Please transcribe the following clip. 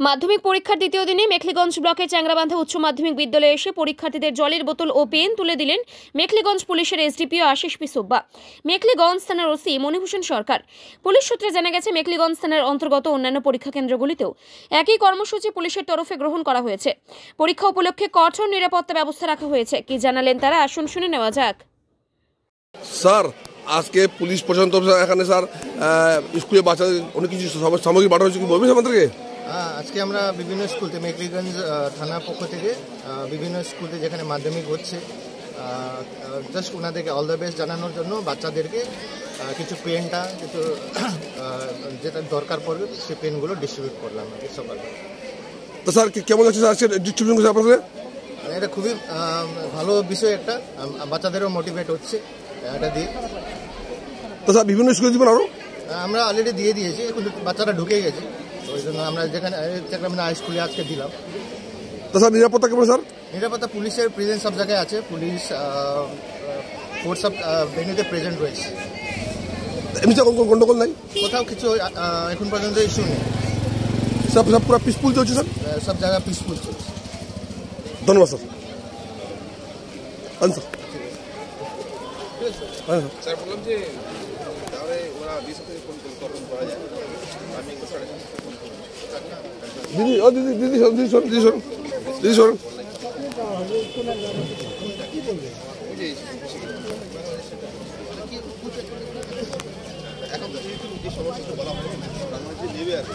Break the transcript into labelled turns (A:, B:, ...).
A: মাধ্যমিক পরীক্ষার দ্বিতীয় দিনে মেখলিগঞ্জ ব্লকের চ্যাংরাবান্ধা উচ্চ মাধ্যমিক বিদ্যালয়ে এসে পরীক্ষার্থীদের জলের বোতল ও পেন তুলে দিলেন মেখলিগঞ্জ পুলিশের এসডিপিও আশিস পি সুব্বা, মেখলিগঞ্জ থানার ওসি মণিভূষণ সরকার। পুলিশ সূত্রে জানা গেছে, মেখলিগঞ্জ থানার অন্তর্গত অন্যান্য পরীক্ষা কেন্দ্রগুলিতেও একই কর্মসূচি পুলিশের তরফে গ্রহণ করা হয়েছে। পরীক্ষা উপলক্ষে কঠোর নিরাপত্তা ব্যবস্থা রাখা হয়েছে। কি জানালেন তারা, আসুন শুনে নেওয়া যাক।
B: স্যার, আজকে পুলিশ পর্যন্ত এখানে স্যার স্কুলে বাচ্চাদের অনেক কিছু সামগ্রী পাঠানো হয়েছে, কি বলবেন আমাদেরকে?
C: আজকে আমরা বিভিন্ন স্কুলতে মেখলিগঞ্জ থানার পক্ষ থেকে বিভিন্ন স্কুলতে যেখানে মাধ্যমিক হচ্ছে জাস্ট ওনাদেরকে অল দ্য বেস্ট জানানোর জন্য বাচ্চাদেরকে কিছু পেনটা কিছু যেটা দরকার পড়বে সেই পেনগুলো ডিস্ট্রিবিউট করলাম সকালে।
B: তো স্যার কেমন লাগছে স্যার আজকে ডিস্ট্রিবিউশন করছে আপনাদের?
C: এটা খুবই ভালো বিষয়, একটা বাচ্চাদেরও মোটিভেট হচ্ছে এটা দিয়ে।
B: তো স্যার বিভিন্ন স্কুলে দিবেন আরও?
C: আমরা অলরেডি দিয়ে দিয়েছি, এখন বাচ্চারা ঢুকে গেছে, ওই জন্য আমরা যেখানে হাই স্কুলে আজকে দিলাম।
B: তো স্যার নিরাপত্তা কেমন স্যার?
C: নিরাপত্তা পুলিশের প্রেজেন্ট সব জায়গায় আছে, পুলিশ ফোর্স সব ভেন্যুতে প্রেজেন্ট রয়েছে।
B: এমনি গন্ডগোল নাই
C: কোথাও কিছু এখন পর্যন্ত ইস্যু নেই,
B: সব পুরো পিসফুল চলছে স্যার,
C: সব জায়গা পিসফুল চলছে।
B: ধন্যবাদ স্যার।
D: স্যার বললাম যে তাহলে ওরা বিশেষ ফোন করা যায়, আমি একটু ফোন করবো।
B: দিদি ও দিদি দিদি শোন দিদি শোন দিদি শোন দিদি শোন
D: এখন তো যে সমস্যা বলা হয় নেবে আর